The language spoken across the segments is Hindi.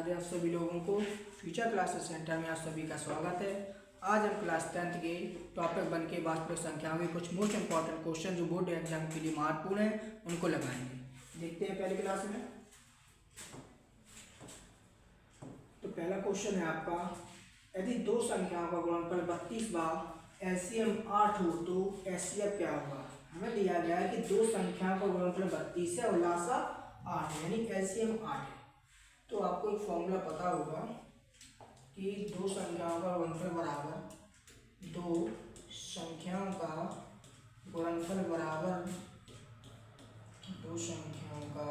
राधे आप सभी लोगों को फ्यूचर क्लासेस सेंटर में आप सभी का स्वागत है। आज हम क्लास 10th के टॉपिक बन के वास्तविक संख्याओं के कुछ मोस्ट इंपॉर्टेंट क्वेश्चन जो बोर्ड एग्जाम के लिए महत्वपूर्ण हैं उनको लगाएंगे। देखते हैं पहले क्लास में। तो पहला क्वेश्चन है आपका, यदि दो संख्याओं का गुणनफल 32 बार एलसीएम 8 हो तो एचसीएफ क्या होगा। हमें दिया गया है कि दो संख्याओं का गुणनफल 32 है और लासा 8 है, यानी एलसीएम 8 है। तो आपको एक फॉर्मूला पता होगा कि दो संख्याओं का गुणनफल बराबर दो संख्याओं का गुणनफल बराबर दो संख्याओं का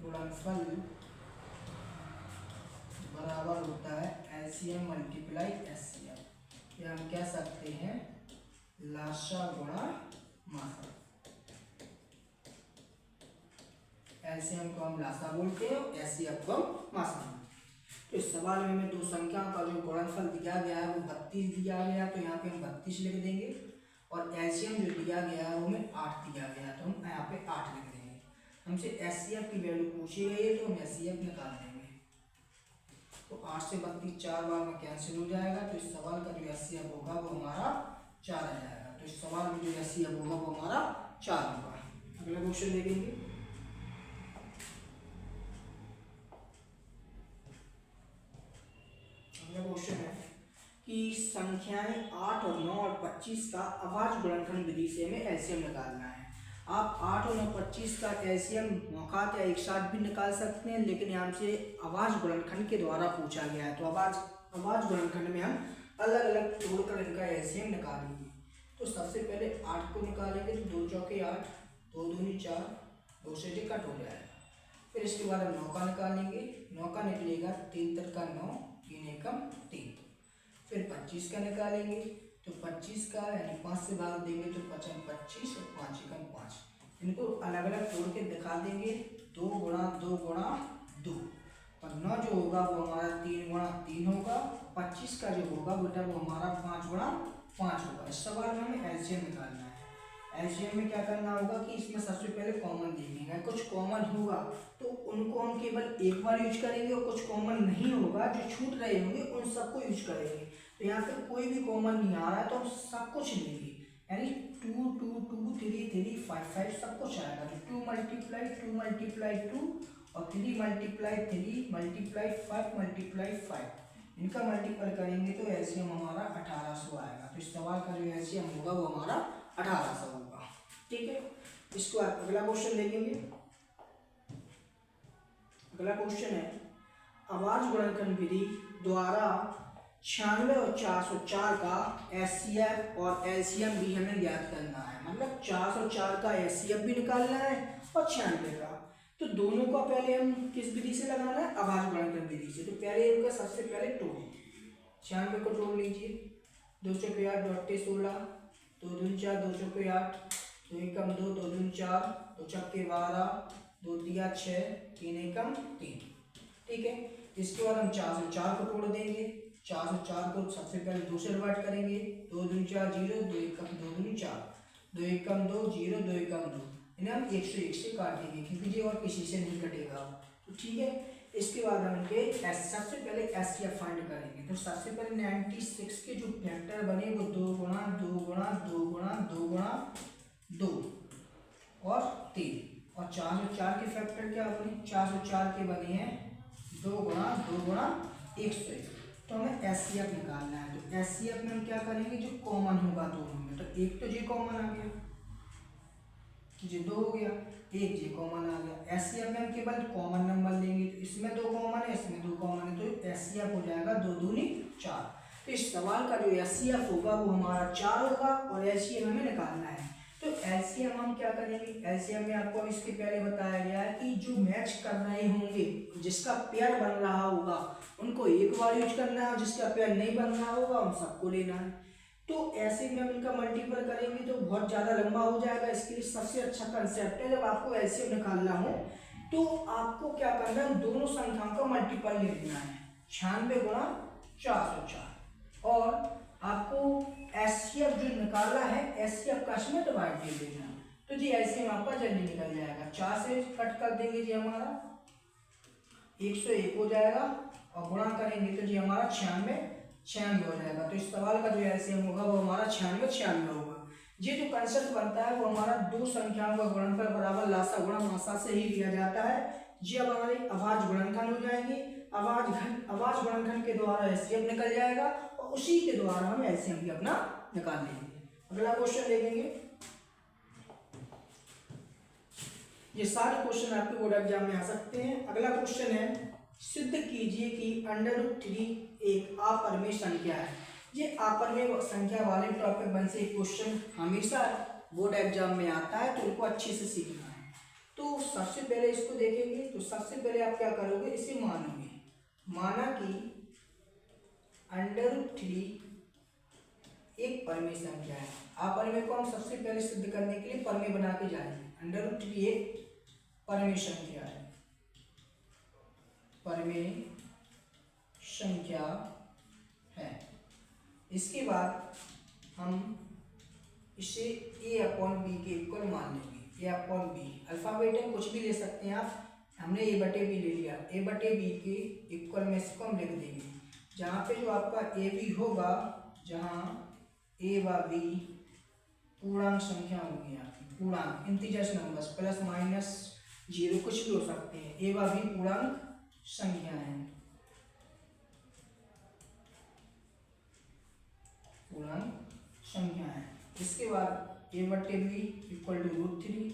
गुणनफल बराबर होता है एलसीएम मल्टीप्लाई एचसीएफ, या हम कह सकते हैं लासा गुणा मासा। एलसीएम को हम लासा बोलते हैं और एचसीएफ को हम मासा। तो इस सवाल में हमें दो संख्याओं का जो गुणनफल दिया गया है वो 32 दिया गया, तो यहाँ पे हम 32 लिख देंगे, और एलसीएम जो दिया गया है वो हमें 8 दिया गया, तो हम यहाँ पे 8 लिख देंगे। हमसे एचसीएफ की वैल्यू पूछी गई है तो हम एचसीएफ निकाल देंगे। तो 8 से 32 4 बार में कैंसिल हो जाएगा, तो इस सवाल का जो एचसीएफ होगा वो हमारा 4 आ जाएगा। तो इस सवाल में जो एचसीएफ होगा वो हमारा 4 होगा। अगला क्वेश्चन देखेंगे। क्वेश्चन है कि संख्याएं 8 और 9 और 25 का अभाज्य गुणनखंड विधि से हमें एलसीएम निकालना है। आप 8 और 9 25 का एलसीएम मौकात या एक साथ भी निकाल सकते हैं, लेकिन यहाँ से अभाज्य गुणनखंड के द्वारा पूछा गया है, तो अभाज्य गुणनखंड में हम अलग अलग तोड़कर इनका एलसीएम निकालेंगे। तो सबसे पहले 8 को निकालेंगे, तो 2 चौके 8, 2 दूनी 4, 2 से कट हो जाएगा। फिर इसके बाद हम 9 का निकालेंगे, 9 का निकलेगा 3 का 9, 3 एकम 3। फिर 25 का निकालेंगे, तो 25 का यानी 5 से भाग देंगे तो 5 25 और 5 एकम 5। इनको अलग अलग तोड़ के दिखा देंगे, 2 गुणा 2 गुणा 2, और 9 जो होगा वो हमारा 3 गुणा 3 होगा। 25 का जो होगा बेटा वो हमारा 5 गुणा 5 होगा। इस सवाल में हमें एलसीएम निकालना है। एलसीएम में क्या करना होगा कि इसमें सबसे पहले कॉमन देखेंगे, कुछ कॉमन होगा तो उनको हम केवल एक बार यूज करेंगे, और कुछ कॉमन नहीं होगा जो छूट रहे होंगे उन सबको यूज करेंगे। तो यहाँ पे कोई भी कॉमन नहीं आ रहा है तो हम सब कुछ लेंगे, यानी 2 2 2 3 3 5 5 सब कुछ आएगा। तो 2 मल्टीप्लाई 2 और 3 मल्टीप्लाई 3 मल्टीप्लाई 5 मल्टीप्लाई 5, इनका मल्टीपल करेंगे तो एलसीएम हमारा 1800 आएगा। तो इस सवाल का जो एलसीएम होगा वो हमारा 1800 होगा। ठीक है, इसको अगला क्वेश्चन देखेंगे। अगला क्वेश्चन है, अभाज्य गुणनखंड विधि द्वारा 96 और 404 का एचसीएफ और एलसीएम भी हमें ज्ञात करना है। मतलब 404 का एचसीएफ भी निकालना है और 96 का। तो दोनों का पहले हम किस विधि से लगाना है, अभाज्य गुणनखंड विधि से। तो पहले इनका सबसे पहले तोड़ 96 को तोड़ लीजिए, 2 चौके 8, 2 8 16, 2 दूनी 4, 2 चौके 8, 2 एकम 2, 2 दूनी 4, 2 छक्के 12, 2 तिया 6, 3 एकम 3। ठीक है, इसके बाद हम 404 को तोड़ देंगे। 404 को सबसे पहले 2 से डिवाइड करेंगे, 2 दूनी 4 0, 2 एकम 2 दूनी 4, 2 एकम 2 0, 2 एकम 2। इन्हें हम 101 से काटेंगे क्योंकि ये और किसी से नहीं कटेगा। तो ठीक है, इसके बाद हम इनके सबसे पहले एचसीएफ फाइंड करेंगे। तो सबसे पहले 96 के जो फैक्टर बने वो 2 गुणा 2 गुणा 2 गुणा 2 गुणा 2 और 3, और 404 के फैक्टर क्या बने, 404 के बने हैं 2 गुणा 2 गुणा 101। तो हमें एचसीएफ निकालना है। तो एचसीएफ में हम क्या करेंगे, जो कॉमन होगा दोनों में, तो एक तो जी कॉमन आ गया, जी 2 हो गया, एक जी कॉमन आ गया। एचसीएफ में हम केवल कॉमन नंबर लेंगे, तो इसमें 2 कॉमन है, इसमें 2 कॉमन है, तो एचसीएफ हो जाएगा 2 दूनी 4। तो इस सवाल का जो एचसीएफ होगा वो हमारा 4 होगा, और एलसीएम हमें निकालना है। तो एलसीएम हम क्या करेंगे, एलसीएम में आपको इसके पहले बताया गया है कि जो मैच कर रहे होंगे, जिसका पेयर बन रहा होगा उनको एक बार यूज करना है, और जिसका पेयर नहीं बन रहा होगा उन सबको लेना है। तो ऐसे में हम इनका मल्टीपल करेंगे तो बहुत ज़्यादा लंबा हो जाएगा। इसके लिए सबसे अच्छा कंसेप्ट है, जब आपको एलसीएम निकालना हो तो आपको क्या करना है, दोनों संख्याओं का मल्टीपल ले लेना है, 96 गुणा 404, और आपको एचसीएफ जो निकाला है एचसीएफ का इसमें डिवाइड दे देना। तो जी एलसीएम आपका जल्दी निकल जाएगा। 4 से कट कर देंगे जी हमारा 101 हो जाएगा और गुणा करेंगे तो जी हमारा 96 हो जाएगा। तो इस सवाल का जो एलसीएम होगा वो हमारा 96 होगा। ये जो कंसेप्ट बनता है वो हमारा दो संख्याओं का गुणनफल बराबर लासा गुणा मासा से ही लिया जाता है। ये अब हमारी अभाज्य गुणनखंड हो जाएंगे। अभाज्य गुणनखंड के द्वारा एलसीएम निकल जाएगा और उसी के द्वारा हम एलसीएम भी अपना निकाल लेंगे। अगला क्वेश्चन देखेंगे। ये सारे क्वेश्चन आपके बोर्ड एग्जाम में आ सकते हैं। अगला क्वेश्चन है, सिद्ध कीजिए कि √3 एक अपरिमेय संख्या है। ये अपरिमेय संख्या वाले टॉपिक में से क्वेश्चन हमेशा बोर्ड एग्जाम में आता है, तो इनको अच्छे से सीखना है। तो सबसे पहले इसको देखेंगे। तो सबसे पहले आप क्या करोगे, इसे मानोगे। माना कि √3 एक परिमेय संख्या है। अपरिमेय को हम सबसे पहले सिद्ध करने के लिए परिमेय बना के जाएंगे। √3 एक परिमेय संख्या है, परिमेय संख्या है। इसके बाद हम इसे a/b के इक्वल मान लेंगे। a/b अल्फाबेट है, कुछ भी ले सकते हैं आप। हमने a/b ले लिया। a/b के इक्वल में इसको हम लिख देंगे। जहाँ पे जो आपका ab होगा, जहाँ a व b पूर्णांक संख्या होगी आपकी, पूर्णांक integers numbers, plus minus zero कुछ भी हो सकते हैं। a व b पूर्णांक संख्या है, पूर्णांक संख्या है। इसके बाद a/b इक्वल टू √3,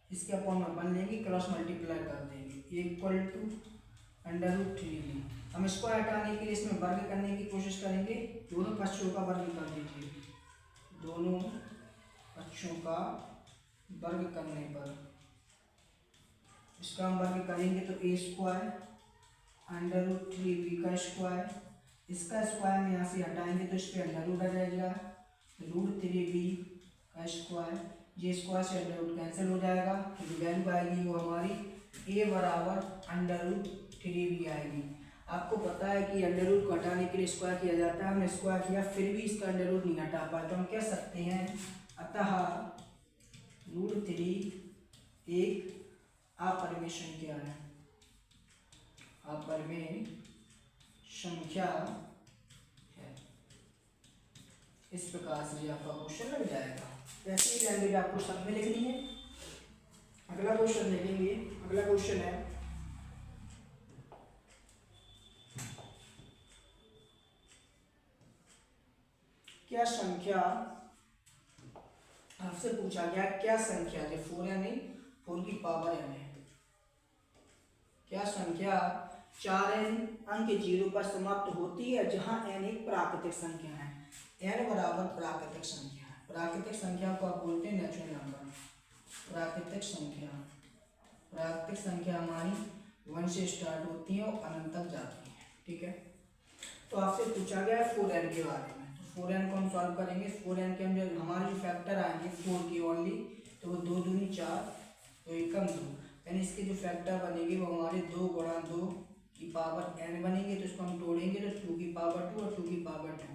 इसके अपॉन में बन लेंगे, क्रॉस मल्टीप्लाई कर देंगे, इक्वल टू √3। हम इसको हटाने के लिए इसमें वर्ग करने की कोशिश करेंगे। दोनों पक्षों का वर्ग कर दीजिए। दोनों पक्षों का वर्ग करने पर इसका हम वर्ग करेंगे तो a² √3b का स्क्वायर, इसका स्क्वायर में यहाँ से हटाएंगे तो इस पर अंडर रूट आ जाएगा, √3b का स्क्वायर। ये स्क्वायर से अंडर रूट कैंसिल हो जाएगा, तो जो वैल्यू आएगी वो हमारी a बराबर √3b आएगी। आपको पता है कि अंडर रूट को हटाने के लिए स्क्वायर किया जाता है। हमने स्क्वायर किया, फिर भी इसका अंडर रूट नहीं हटा पाए, तो हम कह सकते हैं अतः √3 एक अपरिमेय संख्या है, अपरिमेय संख्या है। इस प्रकार से आपका क्वेश्चन लग जाएगा। ऐसी लैंग्वेज आपको सब में लिखनी है। अगला क्वेश्चन देखेंगे। अगला क्वेश्चन है, क्या संख्या, आपसे पूछा गया क्या संख्या, जो 4 है नहीं, 4 की पावर n है, क्या संख्या 4n अंक 0 पर समाप्त होती है जहां n एक प्राकृतिक संख्या है। n बराबर प्राकृतिक संख्या है। प्राकृतिक संख्या को आप बोलते हैं नेचुरल नंबर। प्राकृतिक संख्या, प्राकृतिक संख्या हमारी 1 से स्टार्ट होती है और अनंत तक जाती है। ठीक है, तो आपसे पूछा गया है 4n के बारे में। 4n को हम सॉल्व करेंगे। 4n के हम जो हमारे जो फैक्टर आएंगे 4 की ओनली, तो वो 2 दूनी 4, तो एकम 2, यानी इसके जो फैक्टर बनेंगे वो हमारे 2 गुणा 2 की पावर n बनेंगे। तो इसको हम तोड़ेंगे तो 2 की पावर 2 और 2 की पावर 2।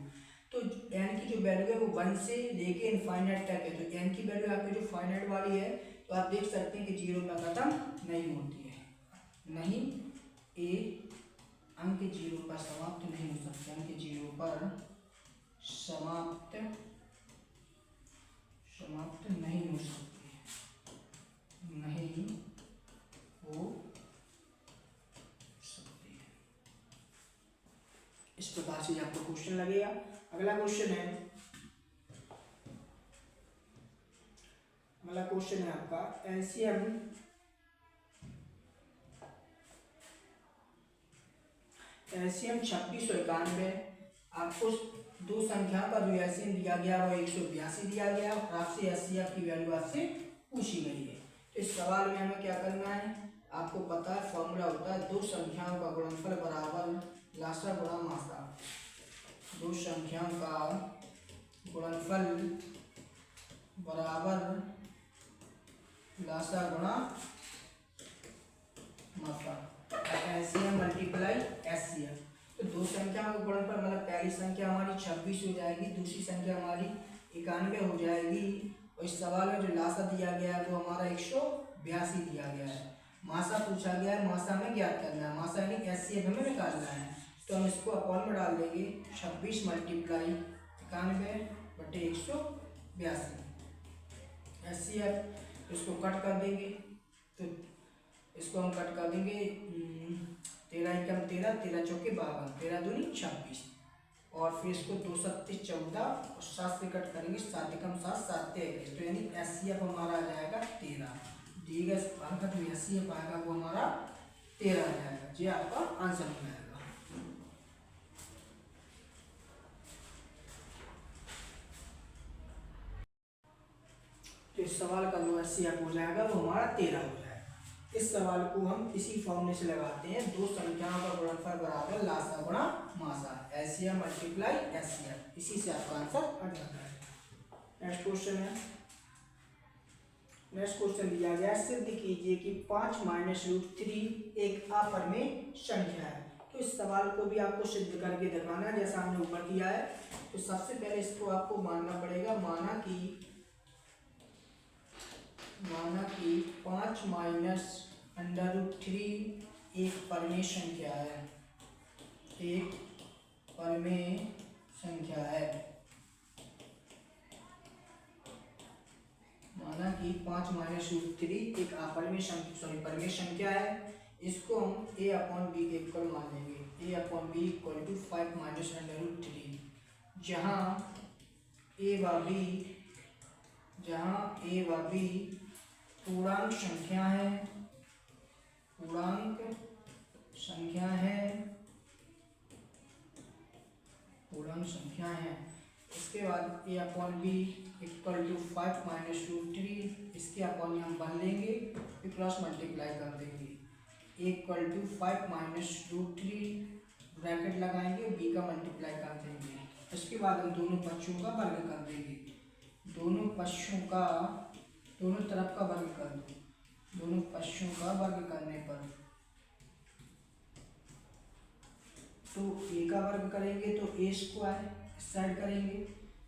तो n की जो वैल्यू है वो 1 से लेके इनफाइनाइट तक है। तो n की वैल्यू आपकी जो फाइनाइट वाली है, तो आप देख सकते हैं कि 0 पर खत्म नहीं होती है, नहीं, a अंक 0 पर समाप्त नहीं हो सकते, अंक 0 पर समाप्त नहीं हो सकती है, नहीं हो सकती है। इस प्रकार से आपको क्वेश्चन लगेगा। अगला क्वेश्चन है, अगला क्वेश्चन है आपका एलसीएम एलसीएम 2691। आपको दो संख्या का जो एलसीएम दिया गया वो 182 दिया गया और आपसे एचसीएफ की वैल्यू आपसे पूछी गई है। तो इस सवाल में हमें क्या करना है, आपको पता है फॉर्मूला होता है दो संख्याओं का गुणनफल बराबर लासा गुणा मासा। दो संख्याओं का गुणनफल बराबर लासा गुणा मासा, एलसीएम मल्टीप्लाई एचसीएफ। तो दो संख्याओं का गुणनफल मतलब पहली संख्या हमारी 26 हो जाएगी, दूसरी संख्या हमारी 91 हो जाएगी। और इस सवाल में जो लासा दिया गया है वो हमारा 182 दिया गया है। मासा पूछा गया है, मासा हमें ज्ञात करना है, मासा यानी एचसीएफ हमें निकालना है। तो हम इसको अपॉन में डाल देंगे 26 मल्टीप्लाई 91/182 एचसीएफ। इसको कट कर देंगे, तो इसको हम कट कर देंगे 13 एकम 13, 13 चौके 52, 13 दूनी 26, और फिर इसको 2 7 14 और 7 से कट करेंगे, 7 एकम 7, 7 21, तो यानी एचसीएफ हमारा आ जाएगा 13। दी गए अंक में एचसीएफ आएगा वो हमारा 13 आ जाएगा। ये आपका आंसर हो जाएगा। तो इस सवाल का जो एचसीएफ हो जाएगा वो हमारा 13 हो जाएगा। इस सवाल को हम इसी फॉर्मूले से लगाते हैं, दो संख्याओं का गुणनफल बराबर लासा गुणा मासा, एचसीएफ मल्टीप्लाई एचसीएफ, इसी से आपका आंसर आ जाता है। नेक्स्ट क्वेश्चन है, नेक्स्ट क्वेश्चन दिया गया है, सिद्ध कीजिए कि 5 माइनस रूट 3 एक अपरिमेय संख्या है। तो इस सवाल को भी आपको सिद्ध करके दिखाना है जैसा हमने ऊपर किया है। तो सबसे पहले इसको आपको मानना पड़ेगा, माना कि 5 माइनस अंडर रूट 3 एक परिमेय संख्या है, एक परिमेय संख्या है। माना कि 5 माइनस रूट 3 एक अपरिमेय संख्या, परिमेय संख्या है। इसको हम a अपॉन बी इक्वल मान लेंगे, a upon B equal to 5 minus under root 3, जहाँ a व b पूर्णांक संख्या है, पूर्णांक संख्या है। इसके बाद a upon B equal to 5 minus root 3, इसके अपॉन में हम बन लेंगे, फिर क्रॉस मल्टीप्लाई कर देंगे, a equal to 5 minus root 3 bracket लगाएंगे और b का मल्टीप्लाई कर देंगे। इसके बाद हम दोनों पक्षों का वर्ग कर देंगे, दोनों तरफ का वर्ग कर दो, दोनों पक्षों का वर्ग करने पर तो a का वर्ग करेंगे तो a स्क्वायर इस साइड करेंगे,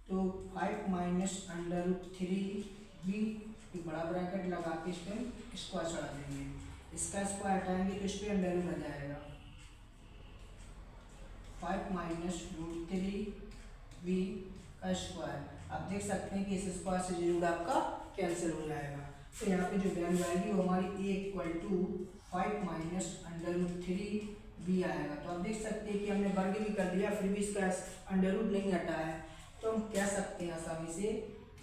तो 5 माइनस अंडर रूट 3 b बड़ा ब्रैकेट लगा के इस पर स्क्वायर चढ़ा देंगे, इसका स्क्वायर हटाएंगे तो इस पर अंडर रूट आ जाएगा, 5 माइनस रूट 3 b का स्क्वायर। आप देख सकते हैं कि इस स्क्वायर से जरूर आपका कैंसिल हो जाएगा। तो यहाँ पे जो वैल्यू आएगी वो हमारी a equal to 5 minus under root 3 b आएगा। तो आप देख सकते हैं कि हमने वर्ग भी कर दिया, फिर भी इसका अंडर रूट नहीं हटा है। तो हम कह सकते हैं आसानी से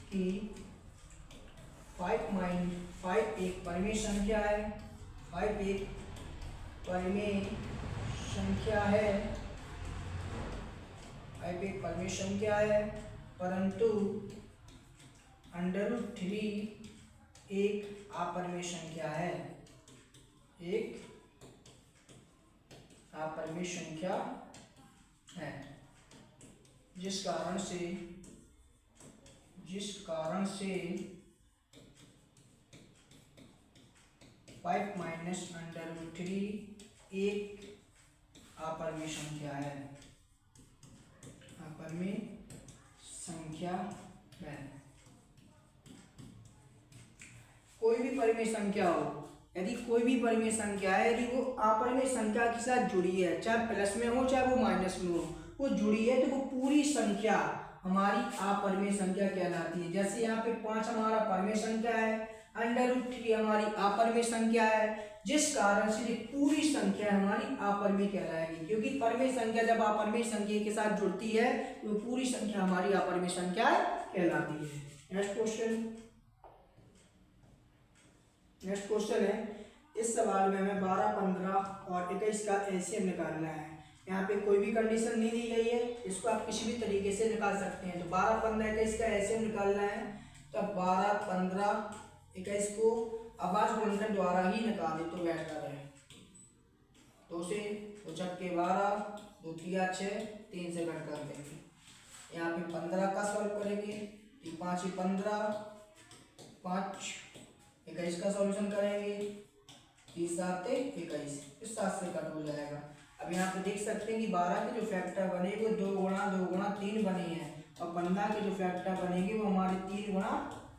कि 5 एक परिमेय संख्या है, 5 एक परिमेय संख्या है, 5 एक परिमेय संख्या है, परंतु अंडर रूट 3 एक अपरिमेय संख्या है, एक अपरिमेय संख्या है, जिस कारण से 5 माइनस अंडर रूट 3 एक अपरिमेय संख्या है, अपरिमेय संख्या है। कोई भी परिमेय संख्या हो, यदि कोई भी परिमेय संख्या है, यदि वो अपरिमेय संख्या के साथ जुड़ी है, चाहे प्लस में हो चाहे वो माइनस में हो, वो जुड़ी है, तो वो पूरी संख्या हमारी अपरिमेय संख्या कहलाती है। जैसे यहाँ पे 5 हमारा परिमेय संख्या है, अंडर रूट 3 हमारी अपरिमेय संख्या है, जिस कारण से पूरी संख्या हमारी अपरिमेय कहलाएगी, क्योंकि परिमेय संख्या जब अपरिमेय संख्या के साथ जुड़ती है तो पूरी संख्या हमारी अपरिमेय संख्या कहलाती है। नेक्स्ट क्वेश्चन है, इस सवाल में हमें 12, 15 और 21 का एलसीएम निकालना है। यहाँ पे कोई भी कंडीशन नहीं दी गई है, इसको आप किसी भी तरीके से निकाल सकते हैं। तो 12, 15, 21 का एलसीएम निकालना है, तो 12, 15, 21 को आवाज गुणनफल द्वारा ही निकाले तो बेहतर है। 2 से 2 छक्के 12, 2 तिया 6, 3 से घट कर देंगे। यहाँ पे 15 का सॉल्व करेंगे, 5 ही 15, 5 21 का सॉल्यूशन करेंगे, 30 7 21, इस 7 से कट हो जाएगा। अब यहाँ पे देख सकते हैं कि 12 के जो फैक्टर बने वो 2 गुणा 3 बने हैं, और 15 के जो फैक्टर बनेंगे वो हमारे 3 गुणा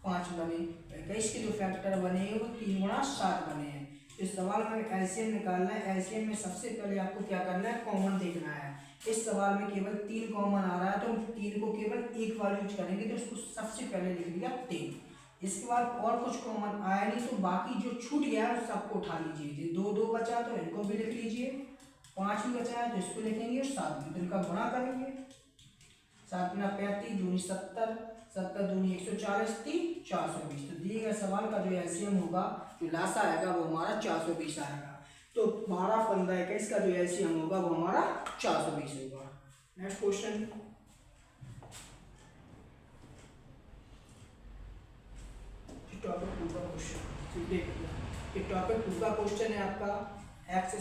5 बने, 21 के जो फैक्टर बने हैं वो 3 गुणा 7 बने हैं। इस सवाल में एलसीएम निकालना है। एलसीएम में सबसे पहले आपको क्या करना है, कॉमन देखना है। इस सवाल में केवल 3 कॉमन आ रहा है, तो हम 3 को केवल एक बार यूज करेंगे, तो इसको सबसे पहले लिख लिया 3। इसके बाद और कुछ कॉमन आया नहीं, तो बाकी जो छूट गया है सबको उठा लीजिए। 2 2 बचा तो इनको भी लिख लीजिए, 5 भी बचा है तो इसको लिखेंगे, और 7 भी, तो इनका गुणा करेंगे। 7 गुना 35, दूनी 70, 70 दूनी 140, 3 420। तो दिए गए सवाल का जो एलसीएम होगा, जो लासा आएगा वो हमारा 420 आएगा। तो 12 15 21 का जो एलसीएम होगा वो हमारा 420 होगा। नेक्स्ट क्वेश्चन, टॉपिक 2 का क्वेश्चन देखिए। टॉपिक 2 का क्वेश्चन है आपका x²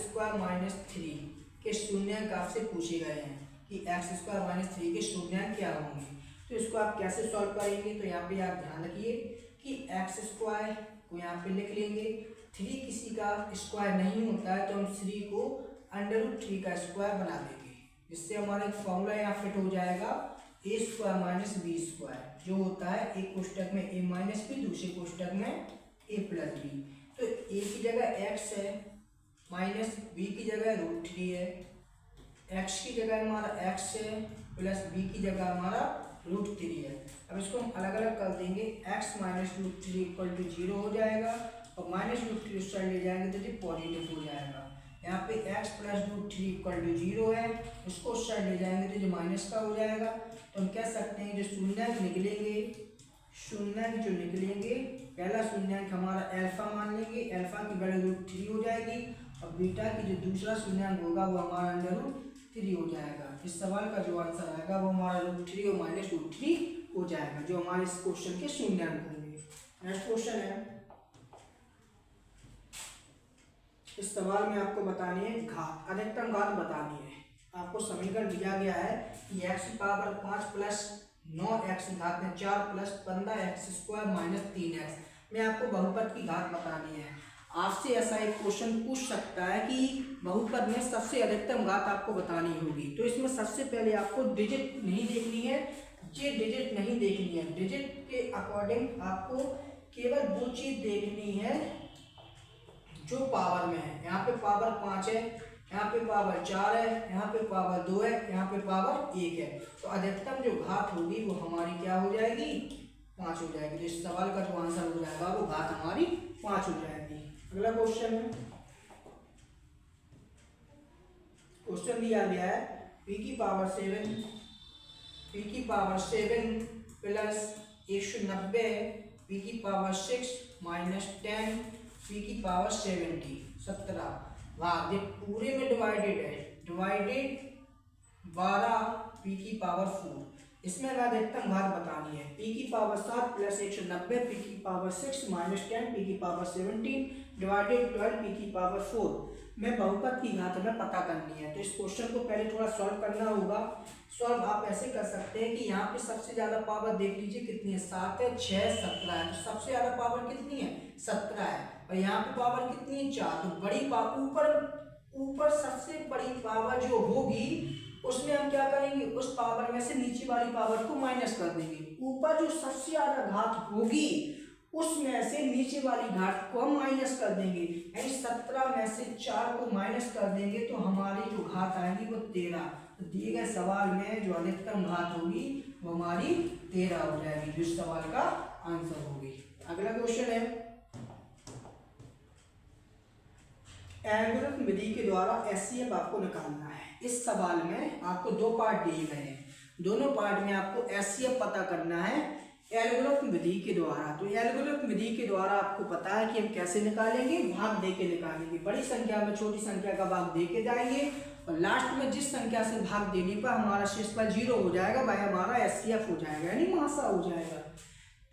- 3 के शून्यांक आपसे पूछे गए हैं कि x² - 3 के शून्यांक क्या होंगे। तो इसको आप कैसे सॉल्व करेंगे, तो यहाँ पे आप ध्यान रखिए कि x² को यहाँ पे लिख लेंगे। 3 किसी का स्क्वायर नहीं होता है, तो हम 3 को √3 का स्क्वायर बना देंगे, जिससे हमारा एक फॉर्मूला यहाँ फिट हो जाएगा, a² - b², जो होता है एक कोष्टक में a - b, दूसरे कोष्टक में a + b। तो a की जगह x है, माइनस b की जगह √3 है, x की जगह हमारा x है, प्लस b की जगह हमारा √3 है। अब इसको हम अलग अलग कर देंगे, x - √3 = 0 हो जाएगा, और -√3 उस साइड ले जाएंगे तो ये पॉजिटिव हो जाएगा। यहाँ पे x + √3 = 0 है, उसको उस साइड ले जाएंगे तो जो माइनस का हो जाएगा। तो हम कह सकते हैं जो शून्यांक निकलेंगे, शून्यांक जो निकलेंगे, पहला शून्यांक हमारा अल्फा मान लेंगे, अल्फा की वैल्यू √3 हो जाएगी, और बीटा की जो दूसरा शून्यांक होगा वो हमारा √3 हो जाएगा। इस सवाल का जो आंसर आएगा वो हमारा √3 और -√3 हो जाएगा, जो हमारे इस क्वेश्चन के शून्यांक होंगे। नेक्स्ट क्वेश्चन है, इस सवाल में आपको बतानी है घात, अधिकतम घात बतानी है। आपको समीकरण दिया गया है कि x⁵ प्लस 9x घात में 4 प्लस 15x² - 3x में आपको बहुपद की घात बतानी है। आपसे ऐसा एक क्वेश्चन पूछ सकता है कि बहुपद में सबसे अधिकतम घात आपको बतानी होगी। तो इसमें सबसे पहले आपको डिजिट नहीं देखनी है, ये डिजिट नहीं देखनी है। डिजिट के अकॉर्डिंग आपको केवल वो चीज देखनी है जो पावर में है। यहाँ पे पावर 5 है, यहाँ पे पावर 4 है, यहाँ पे पावर 2 है, यहाँ पे पावर 1 है। तो अधिकतम जो घात होगी वो हमारी क्या हो जाएगी, 5 हो जाएगी। तो इस सवाल का जो आंसर हो जाएगा वो घात हमारी 5 हो जाएगी। अगला क्वेश्चन है, क्वेश्चन दिया गया है p⁵ प्लस 190 p⁵ -10 p⁻70 17 भाग, ये पूरे में डिवाइडेड है, डिवाइडेड 12 p⁴। इसमें हमें अधिकतम घात बतानी है। p⁵ plus 190 p⁻6 - 10 p⁻17 divided 12 p⁴ में बहुपद की घात हमें पता करनी है। तो इस क्वेश्चन को पहले थोड़ा सॉल्व करना होगा। सॉल्व आप ऐसे कर सकते हैं कि यहाँ पे सबसे ज्यादा पावर देख लीजिए कितनी है, 7 है, 6 17 है। तो सबसे ज्यादा पावर कितनी है, 17 है, और यहाँ पे पावर कितनी है, 4। तो बड़ी पावर ऊपर सबसे बड़ी पावर जो होगी उसमें हम क्या करेंगे, उस पावर में से नीचे वाली पावर को माइनस कर देंगे। ऊपर जो सबसे ज्यादा घात होगी उसमें से नीचे वाली घात को हम माइनस कर देंगे, यानी 17 में से 4 को माइनस कर देंगे तो हमारी जो घात आएगी वो 13। तो दिए गए सवाल में जो अधिकतम घात होगी वो हमारी 13 हो जाएगी, जो इस सवाल का आंसर होगी। अगला क्वेश्चन है, एल्गोरिथम विधि के द्वारा एचसीएफ आपको निकालना है। इस सवाल में आपको 2 पार्ट दिए गए हैं, दोनों पार्ट में आपको एचसीएफ पता करना है एल्गोरिथम विधि के द्वारा। तो एल्गोरिथम विधि के द्वारा आपको पता है कि हम कैसे निकालेंगे, भाग दे के निकालेंगे। बड़ी संख्या में छोटी संख्या का भाग दे के जाएंगे, और लास्ट में जिस संख्या से भाग देने पर हमारा शेषफल 0 हो जाएगा वह हमारा एचसीएफ हो जाएगा, यानी महासा हो जाएगा।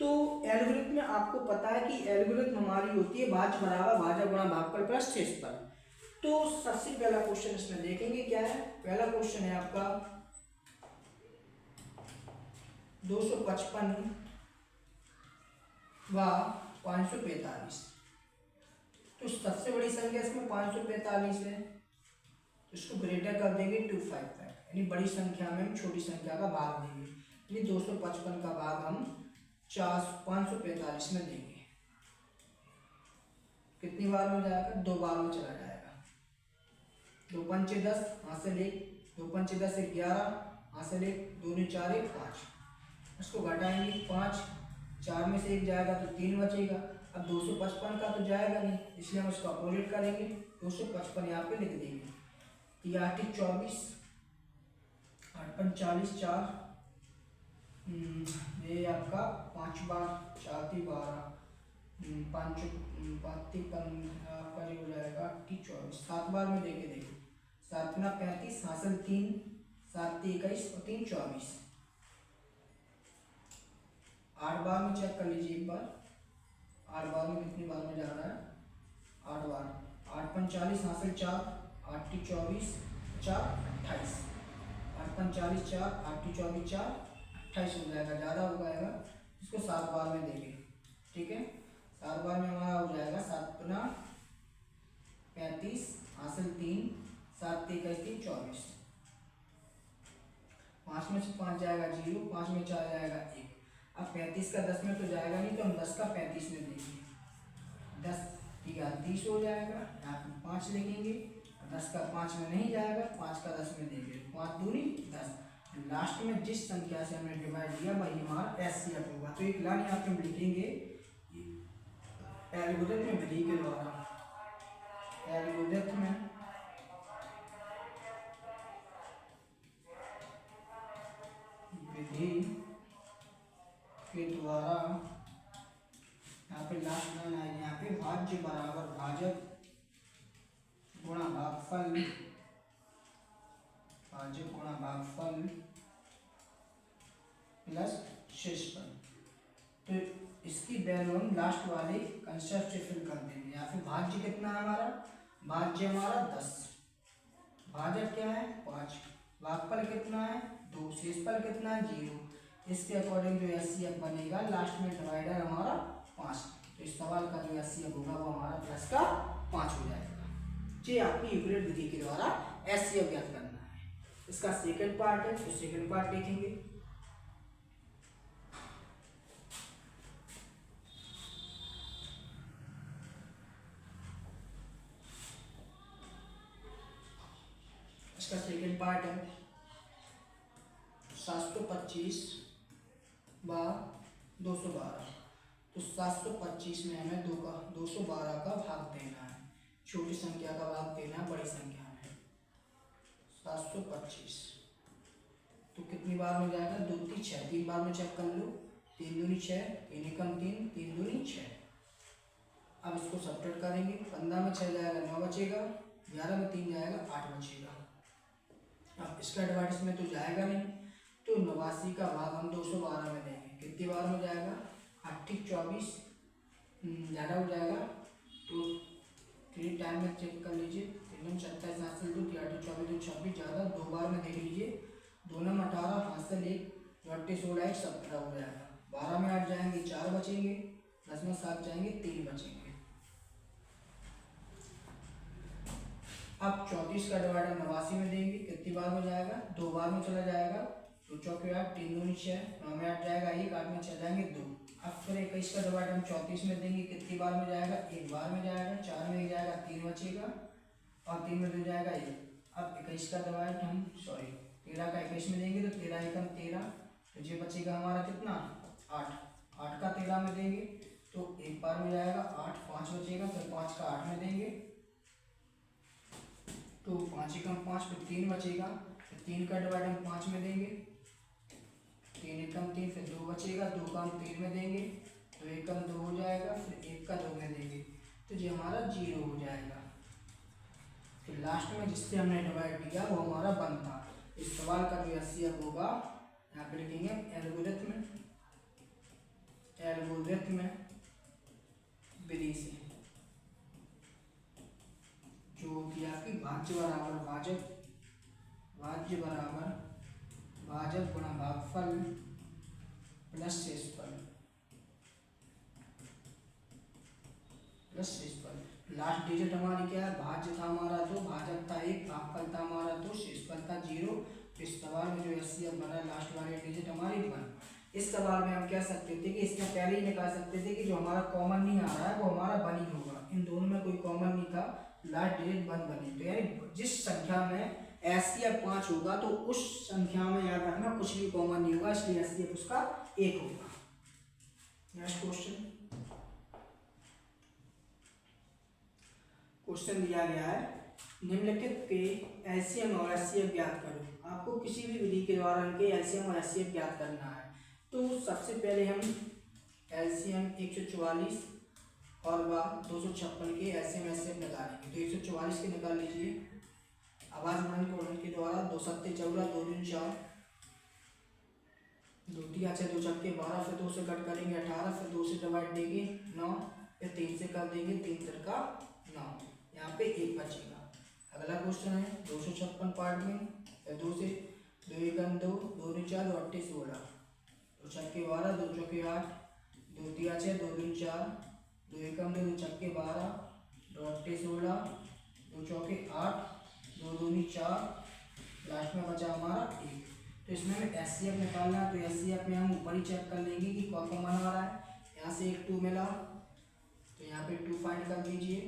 तो एल्गोरिथम में आपको पता है कि एल्गोरिथम हमारी होती है भाज्य बराबर भाज्य गुणा भागफल प्लस शेषफल। तो सबसे पहला क्वेश्चन इसमें देखेंगे क्या है। पहला क्वेश्चन है आपका 255 व 545। तो सबसे बड़ी संख्या इसमें 545 है, तो इसको ग्रेटर कर देंगे 255, यानी बड़ी संख्या में हम छोटी संख्या का भाग देंगे, यानी 255 का भाग हम 545 में देंगे। कितनी बार में जाएगा, 2 बार में चला जाएगा। 2 पंचे 10, हासिल 1, 2 पंचे 10 11, हासिल 1, 2 दूनी 4 1 5। इसको घटाएंगे, 5 4 में से 1 जाएगा तो 3 बचेगा। अब 255 का तो जाएगा नहीं, इसलिए हम इसको अपोजिट करेंगे, 255 यहाँ पे लिख देंगे। ये 8 24, 8 5 40 4, ये आपका 5 बार 4 3 12, 5 5 आपका जो हो जाएगा 8 24। 7 बार में देके देखो, 7 ना 35, हासिल 3, 7 21 और 3 24। 8 बार में चेक कर लीजिए एक बार, 8 बार में कितनी बार में जा रहा है, 8 बार। 8 5 40, हासिल 4, 8 24 4 28, 8 5 40 4, 8 24 4 28 हो जाएगा, ज़्यादा हो जाएगा। इसको 7 बार में देंगे, ठीक है। 7 बार में हमारा हो जाएगा 7 गुना 35, हासिल 3, 7 21 3 24। 5 में से 5 जाएगा 0, 5 में 4 जाएगा 1। अब 35 का 10 में तो जाएगा नहीं, तो हम 10 का 35 में देंगे। 10 30 हो जाएगा, यहाँ पे 5 लिखेंगे। 10 का 5 में नहीं जाएगा, 5 का 10 में देंगे, 5 दूनी 10। लास्ट में जिस संख्या से हमने डिवाइड किया वही हमारा एचसीएफ होगा। तो एक लाइन यहाँ पे हम लिखेंगे एल्गोरिथम विधि के द्वारा, एल्गोरिथम विधि के द्वारा, यहाँ पे लास्ट लाइन आएगी, यहाँ पे भाज्य बराबर भाजक गुणा भागफल, भाज्य गुणा भागफल प्लस शेषफल। तो इसकी वैल्यू हम लास्ट वाले कंसेप्ट से फिल कर देंगे। यहाँ पे भाज्य कितना है हमारा, भाज्य हमारा 10, भाजक क्या है 5, भागफल कितना है 2, शेषफल कितना है 0। इसके अकॉर्डिंग जो एचसीएफ बनेगा लास्ट में डिवाइडर हमारा 5। तो इस सवाल का जो एचसीएफ होगा वो हमारा प्लस का 5 हो जाएगा। ये आपकी यूक्लिड विधि के द्वारा एचसीएफ ज्ञात करना है। इसका सेकंड पार्ट है, तो सेकंड पार्ट देखेंगे। इसका सेकंड पार्ट है 725 बार 212। तो 725 में हमें 212 का भाग देना है, छोटी संख्या का भाग देना है बड़ी संख्या में। 725 तो कितनी बार में जाएगा, 2 3 6, 3 बार में चेक कर लो। 3 दूनी 6, 3 एकम 3, 3 दूनी 6। अब इसको सब्ट्रैक्ट करेंगे, 15 में 6 जाएगा 9 बचेगा, 11 में 3 जाएगा 8 बचेगा। अब इसका डिवाइड इसमें तो जाएगा नहीं, तो 89 का भाग हम 212 में देंगे। कितनी बार में जाएगा, 8 24, ज़्यादा हो जाएगा तो 3 टाइम में चेक कर लीजिए। 3 27 हासिल 2, 8 24 2 26, ज़्यादा 2 बार में देख लीजिए। 2 9 18, हासिल 1, 8 16 1 17 हो जाएगा। 12 में 8 जाएंगे 4 बचेंगे, 10 में 7 जाएंगे 3 बचेंगे। अब 34 का डिवाइडर 89 में देंगे, कितनी बार में जाएगा, 2 बार में चला जाएगा। तो 4 8, 3 दूनी 6, 9 में 8 जाएगा 1, 8 में 6 जाएंगे 2। अब फिर 21 का डिवाइडर हम 34 में देंगे, कितनी बार में जाएगा, 1 बार में जाएगा। 4 में 1 जाएगा 3 बचेगा, और 3 में 2 जाएगा 1। अब 21 का डिवाइड हम 13 का 21 में देंगे, तो 13 एकम 13, तो ये बचेगा हमारा कितना 8। 8 का 13 में देंगे तो 1 बार में जाएगा 8, 5 बचेगा, फिर 5 का 8 में देंगे तो 5 एकम 5, फिर 3 बचेगा। फिर 3 का डिवाइड हम 5 में देंगे, 3 एकम 3, फिर 2 बचेगा, 2 का हम 3 में देंगे तो 1 कम 2 हो जाएगा, फिर 1 का 2 में देंगे तो ये हमारा 0 हो जाएगा। फिर लास्ट में जिससे हमने डिवाइड किया वो हमारा बनता। इस सवाल का जो एचसीएफ होगा यहाँ पे लिखेंगे एल्गोरिथम विधि से, जो होती है आपकी भाज्य बराबर भाजक, भाज्य बराबर भाजक गुणा भागफल प्लस शेषफल, प्लस शेषफल। लास्ट डिजिट हमारी क्या है, भाज्य था हमारा 2, भाजक था 1, भागफल था हमारा 2, शेषफल था 0। इस सवाल में जो एचसीएफ बना है लास्ट वाली डिजिट हमारी 1। इस सवाल में हम कह सकते थे कि इसमें पहले ही निकाल सकते थे कि जो हमारा कॉमन नहीं आ रहा है वो हमारा 1 ही होगा। इन दोनों में कोई कॉमन नहीं था, लास्ट डिजिट 1 बनी। तो यानी जिस संख्या में HCF 5 होगा तो उस संख्या में याद रखना कुछ भी कॉमन नहीं होगा, इसलिए HCF उसका 1 होगा। नेक्स्ट क्वेश्चन दिया गया है, निम्नलिखित के एलसीएम और एचसीएफ ज्ञात करो। आपको किसी भी विधि के द्वारा इनके एलसीएम और एचसीएफ ज्ञात करना है। तो सबसे पहले हम एलसीएम 144 और 256 के एलसीएम एचसीएफ निकालेंगे। तो 144 के निकाल लीजिए। आवाज गुणन के द्वारा 2 सत्ते 14, 2 दूनी 4, 2 तिया 6, 2 छक्के 12, फिर 2 से कट करेंगे 18, फिर 2 से डिवाइड देंगे 9, फिर 3 से कर देंगे 3 तिरका 9, यहाँ पे 1 बचेगा। अगला क्वेश्चन है 256 पार्ट में, 2 से 2 एकम 2, 2 दूनी 4, 2 अट्ठे 16, 2 छक्के 12, 2 चौके 8, 2 तिया 6, 2 दूनी 4, 2 एकम 2, 2 छक्के 12, 2 अट्ठे 16, 2 चौके 8, 2 दूनी 4, लास्ट में बचा हमारा 1। तो इसमें हमें एचसीएफ निकालना है। तो एचसीएफ में हम ऊपर ही चेक कर लेंगे कि कौन कौन आ रहा है। यहाँ से एक 2 मिला तो यहाँ पे 2 फाइंड कर दीजिए,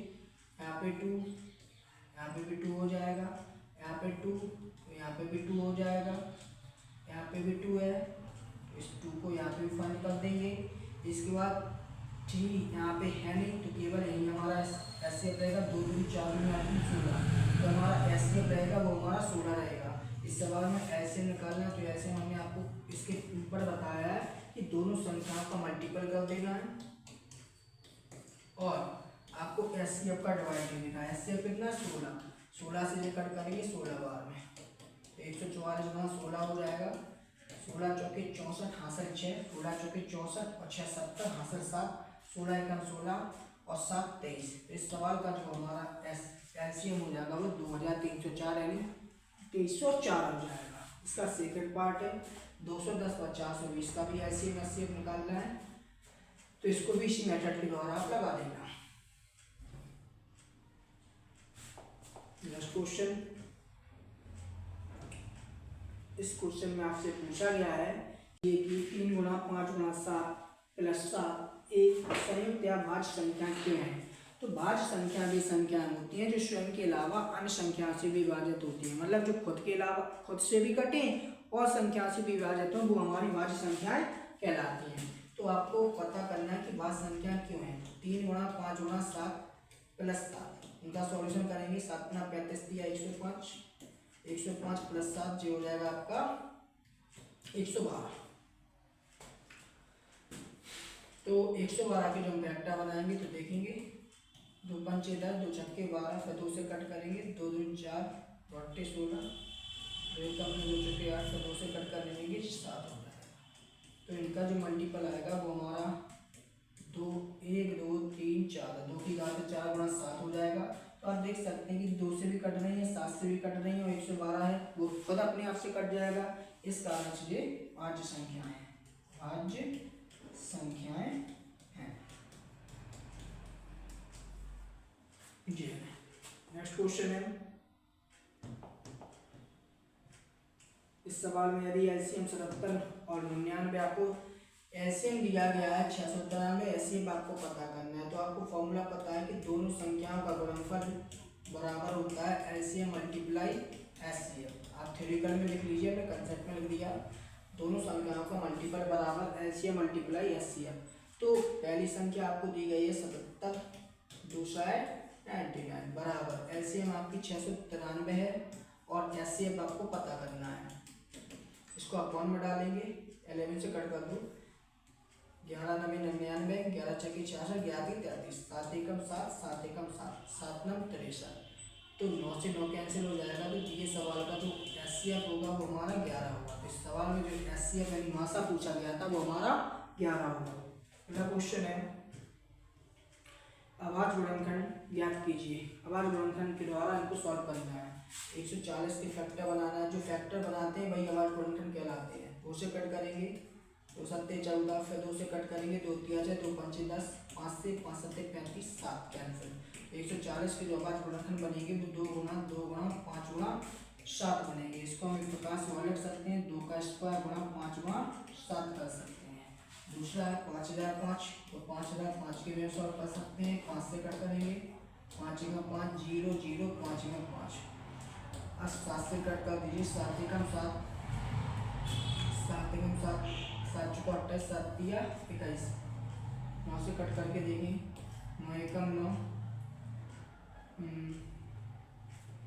यहाँ पे 2, यहाँ पे भी 2 हो जाएगा, यहाँ पे 2, तो यहाँ पे भी 2 हो जाएगा, यहाँ पे भी 2 है, तो इस 2 को यहाँ पे भी फाइंड कर देंगे। इसके बाद 3 यहाँ पे है नहीं तो केवल यही हमारा एचसीएफ रहेगा। 2 दूनी 4 दूनी 8 16, तो हमारा एचसीएफ रहेगा वो हमारा 16 रहेगा। इस सवाल में ऐसे निकालना है। तो ऐसे हमने आपको इसके ऊपर बताया है कि दोनों संख्याओं का मल्टीपल कर देना है और आपको एचसीएफ का डिवाइड दे देना है। एचसीएफ कितना 16, 16 से लेकर करेंगे 16 बार में, तो 144 गुना 16 हो जाएगा। 16 चौके 64, हासिल 6, 16 चौके 64 और 6 70, हासिल 7, 16 एकम 16 और 7 23। तो इस सवाल का जो हमारा एलसीएम हो जाएगा वो 2304 यानी 2304 हो जाएगा। इसका सेकंड पार्ट है 210 50 और 20 का भी एलसीएम एचसीएफ निकालना है। तो इसको भी इसी मेथड के द्वारा आप लगा देना। नेक्स्ट क्वेश्चन, इस क्वेश्चन में आपसे पूछा गया है ये कि 3 गुणा 5 गुणा 7 प्लस 7 एक संयुक्त या भाज्य संख्या क्यों है। तो भाज्य संख्या वे संख्याएं होती हैं जो स्वयं के अलावा अन्य संख्या से भी विभाजित होती हैं, मतलब जो खुद के अलावा खुद से भी कटें और संख्या से भी विभाजित हों, वो हमारी भाज्य संख्याएं कहलाती हैं। तो आपको पता करना है कि भाज्य संख्या क्यों है। 3 गुणा 5 गुणा 7 प्लस 7, इनका सॉल्यूशन करेंगे। 7 गुना 35 दिया 105, 105 प्लस 7 जो हो जाएगा आपका 112। तो 112 के जो हम वेक्टर बनाएंगे तो देखेंगे 2 पंचे 10, 2 छक्के 12, फिर 2 से कट करेंगे 2 दूनी 4, 2 अट्ठे 16, 2 एकम 2 चौके 8, फिर 2 से कट कर लेंगे 7 हो जाएगा। तो इनका जो मल्टीपल आएगा वो हमारा 2 1 2 3 4, 2 की घात 4 गुणा 7 हो जाएगा। तो आप देख सकते हैं कि 2 से भी कट रही है, 7 से भी कट रही है और 112 है वो खुद अपने आप से कट जाएगा। इस कारण से ये भाज्य संख्याएं हैं, भाज्य संख्याएं हैं जी। नेक्स्ट क्वेश्चन है, इस सवाल में यदि एलसीएम 77 और 99 आपको एलसीएम दिया गया है 693, एलसीएम आपको पता करना है। तो आपको फॉर्मूला पता है कि दोनों संख्याओं का गुणनफल बराबर होता है एलसीएम मल्टीप्लाई एचसीएफ। आप थ्योरिकल में लिख लीजिए, मैं कंसेप्ट में लिख दिया। दोनों संख्याओं का मल्टीपल बराबर एलसीएम मल्टीप्लाई एचसीएफ। तो पहली संख्या आपको दी गई है 77, दूसरा है 99, बराबर एलसीएम आपकी 693 है और एचसीएफ आपको पता करना है। इसको अपॉन में डालेंगे, 11 से कट कर दो, 11 9 99, 11 छक्के 66, 11 33, 7 एकम 7, 7 एकम 7, 7 9 63। तो 9 से 9 कैंसिल हो जाएगा। तो ये सवाल का जो एचसीएफ होगा वो हमारा 11 होगा। तो इस सवाल में जो एचसीएफ यानी मासा पूछा गया था वो हमारा 11 होगा। अगला क्वेश्चन है, आवाज गुणनखंड ज्ञात कीजिए। आवाज गुणनखंड के द्वारा इनको सॉल्व करना है। 140 के फैक्टर बनाना है। जो फैक्टर बनाते हैं वही आवाज गुणनखंड कहलाते हैं। 2 से कट करेंगे 2 सत्ते 14, फिर 2 से कट करेंगे 2 तिया 6, 2 पंचे 10, 5 से 5 सत्ते 35, 7 कैंसिल। 140 के जो आवाज गुणनखंड बनेंगे वो 2 गुणा 2 गुणा 5 गुणा 7 बनेंगे। इसको हम इस प्रकार से और लिख सकते हैं, 2 का स्क्वायर गुणा 5 गुणा 7 कर सकते हैं। दूसरा है 5005, तो 5005 के भी सॉल्व कर सकते हैं। 5 से कट करेंगे, 5 का 5 0 0, 5 में 5। अब 7 से कट कर दीजिए, 7 एकम 7, 7 एकम 7, 7 चुका 28, 7 दिया 21। 9 से कट करके देखें, 9 एकम 9,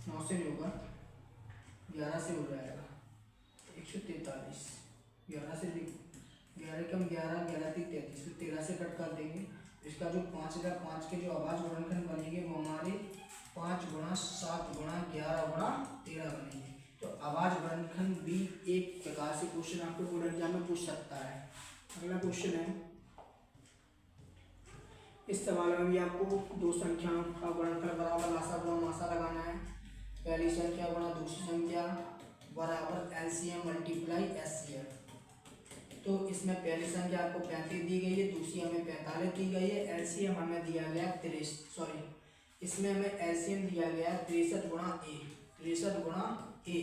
9 से नहीं होगा, 11 से हो जाएगा 143। 11 से 11 कम 11, 11 3 33, तो 13 से कट कर देंगे। इसका जो 5005 के जो आवाज गुणनखंड बनेंगे वो हमारे 5 गुणा 7 गुणा 11 गुणा 13 बनेंगे। तो आवाज गुणनखंड भी एक प्रकार से क्वेश्चन आपको बोर्ड एग्जाम में पूछ सकता है। अगला क्वेश्चन है, इस सवाल में भी आपको दो संख्याओं का गुणनखंड बराबर लासा गुणा मासा लगाना है। पहली संख्या गुणा दूसरी संख्या बराबर एलसीएम मल्टीप्लाई एचसीएफ। तो इसमें पहली संख्या आपको 35 दी गई है, दूसरी हमें 45 दी गई है। एलसीएम हमें दिया गया 63, इसमें हमें एलसीएम दिया गया 63 गुणा ए, 63 गुणा ए,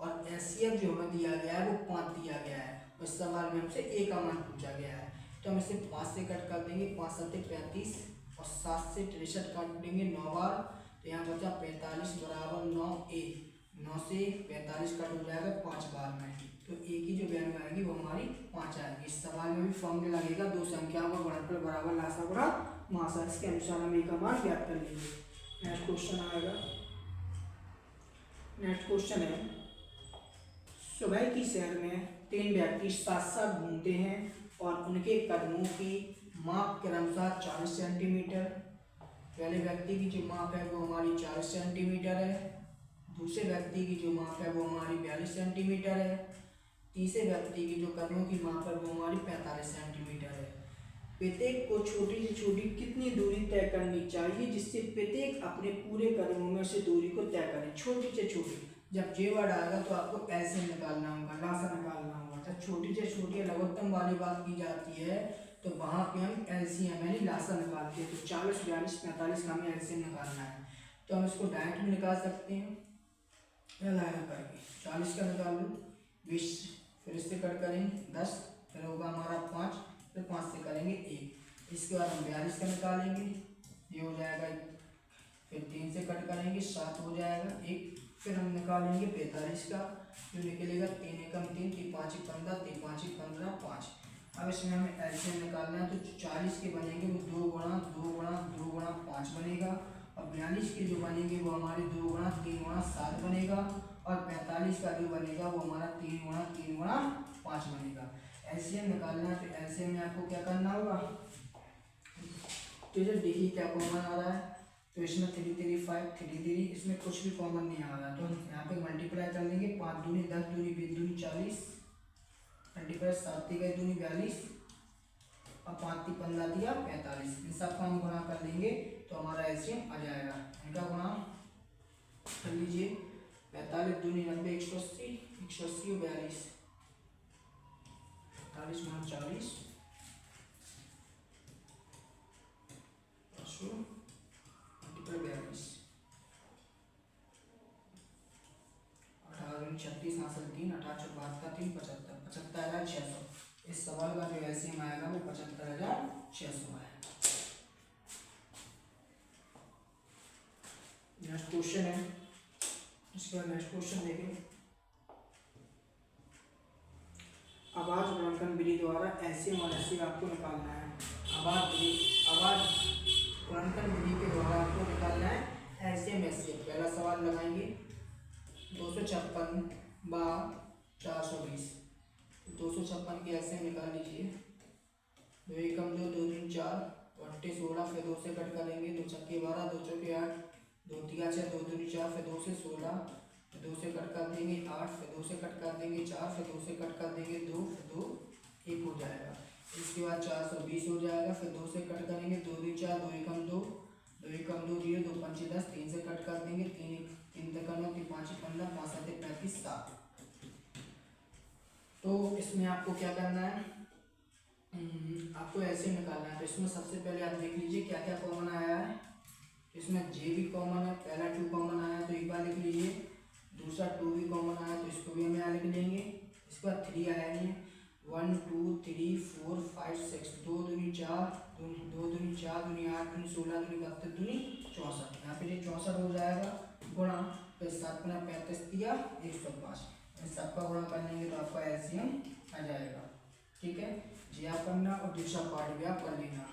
और एचसीएफ जो हमें दिया गया है वो 5 दिया गया है। इस सवाल में हमसे ए का मान पूछा गया है, तो हम इसे 5 से कट कर देंगे, 5 7 35 और 7 से 63 काट देंगे 9 बार, तो यहाँ बचा 45 बराबर 9 ए। 9 से 45 कट हो जाएगा 5 बार में, तो ए की जो वैल्यू आएगी वो हमारी 5 आएगी। इस सवाल में भी फॉर्मूला लगेगा, दो संख्याओं का गुणनफल बराबर लासा गुणा मासा, इसके अनुसार हम ए का मान ज्ञात कर लेंगे। नेक्स्ट क्वेश्चन आएगा, नेक्स्ट क्वेश्चन है, सुबह की सैर में 3 व्यक्ति साथ साथ घूमते हैं और उनके कदमों की माप क्रमशः 40 सेंटीमीटर। पहले व्यक्ति की जो माप है वो हमारी 40 सेंटीमीटर है, दूसरे व्यक्ति की जो माप है वो हमारी 42 सेंटीमीटर है, तीसरे व्यक्ति की जो कदमों की माप है वो हमारी 45 सेंटीमीटर है। प्रत्येक को छोटी से छोटी कितनी दूरी तय करनी चाहिए जिससे प्रत्येक अपने पूरे कदमों में से दूरी को तय करे। छोटी से छोटी, जब जे वर्ड आएगा तो आपको एलसीएम निकालना होगा, लासा निकालना होगा। तो छोटी से छोटी लघुत्तम वाली बात की जाती है तो वहाँ पे हम एलसीएम यानी लासा निकालते हैं। तो 40 42 45 का हमें एलसीएम निकालना है, तो हम इसको डायरेक्ट भी निकाल सकते हैं लाइन करके। 40 का निकाल लो, 20, फिर इससे कट करेंगे 10, फिर होगा हमारा 5, फिर 5 से करेंगे 1। इसके बाद हम 42 का निकालेंगे, ये हो जाएगा, फिर 3 से कट करेंगे 7 हो जाएगा 1, फिर हम निकालेंगे 45 का, जो निकलेगा 3 एकम 3, 3 5 15, 3 5 15 5। अब इसमें हमें एलसीएम निकालना है, तो 40 के बनेंगे वो 2 गुणा 2 गुणा 2 गुणा 5 बनेगा, और 42 के जो बनेंगे वो हमारे 2 गुणा 3 गुणा 7 बनेगा, और 45 का जो बनेगा वो हमारा 3 गुणा 3 गुणा 5 बनेगा। एलसीएम निकालना है, तो एलसीएम में आपको क्या करना होगा, तो जो देखिए क्या कॉमन आ रहा है, तो इसमें 3 3 5 3 3, इसमें कुछ भी कॉमन नहीं आ रहा, तो यहाँ पे मल्टीप्लाई कर लेंगे, 5 दूनी 10 दूनी 20 दूनी 40, मल्टीप्लाई 7 3 दूनी 42 और 5 3 15 दिया 45। इन सब का हम गुणा कर लेंगे तो हमारा एलसीएम आ जाएगा। इनका गुणा कर लीजिए, 45 दूनी 90 180, 180 और 42, 45 गुणा 40 मल्टीप्लाई 42, 18 दूनी 36 हासिल 3, 18 4 का 3 75, 75,600। इस सवाल का जो एलसीएम आएगा वो 75,600 है। नेक्स्ट क्वेश्चन है, इसका नेक्स्ट क्वेश्चन देखें, आवाज गुणनखंड विधि द्वारा एलसीएम और एचसीएफ आपको निकालना है। आवाज गुणनखंड विधि के द्वारा आपको निकालना है एलसीएम एचसीएफ। पहला सवाल लगाएंगे, 256 बा 420, 256 की एलसीएम निकाल लीजिए, 2 एकम 2 2 3 4 8 16, फिर 2 से कट करेंगे, 2 छक्के 12 2 चौके 8, 2 3 6 2 दूनी 4, फिर 2 से 16, फिर 2 से कट कर देंगे 8, फिर 2 से कट कर देंगे 4, फिर 2 से कट कर देंगे 2, फिर 2 1 हो जाएगा। इसके बाद 420 हो जाएगा, फिर 2 से कट करेंगे 2 2 4 2 एकम 2 2 एकम 2 0 2 5 10, 3 से कट कर देंगे 3 3 तक 9 3 5 15 5 7 35 7। तो इसमें आपको क्या करना है, आपको ऐसे निकालना है। तो इसमें सबसे पहले आप देख लीजिए क्या क्या कॉमन आया है। इसमें जे भी कॉमन है, पहला 2 कॉमन आया तो एक बार लिख लीजिए, दूसरा 2 भी 5 6 2 दूनी 4 2 दूनी 4 दूनी 8 दूनी 16 दूनी 32 दूनी 64। यहाँ पे ये 64 हो जाएगा गुणा फिर 7 गुना 35 दिया 105। इन सबका गुणा कर लेंगे तो आपका एलसीएम आ जाएगा। ठीक है जी, आप करना और दूसरा पार्ट भी आप कर लेना।